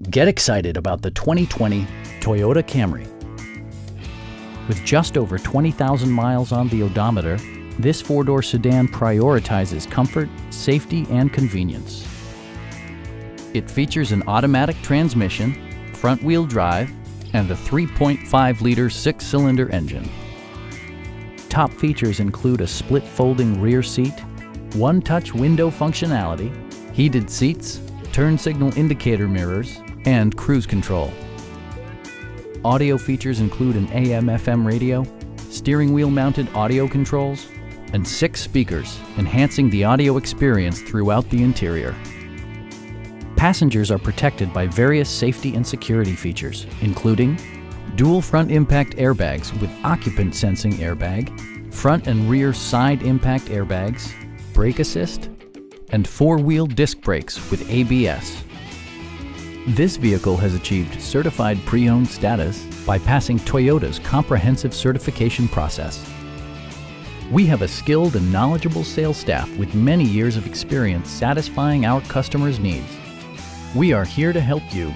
Get excited about the 2020 Toyota Camry. With just over 20,000 miles on the odometer, this four-door sedan prioritizes comfort, safety, and convenience. It features an automatic transmission, front-wheel drive, and a 3.5-liter six-cylinder engine. Top features include a split folding rear seat, one-touch window functionality, heated seats, turn signal indicator mirrors, and cruise control. Audio features include an AM/FM radio, steering wheel mounted audio controls, and 6 speakers, enhancing the audio experience throughout the interior. Passengers are protected by various safety and security features, including dual front impact airbags with occupant sensing airbag, front and rear side impact airbags, brake assist, and 4-wheel disc brakes with ABS. This vehicle has achieved certified pre-owned status by passing Toyota's comprehensive certification process. We have a skilled and knowledgeable sales staff with many years of experience satisfying our customers' needs. We are here to help you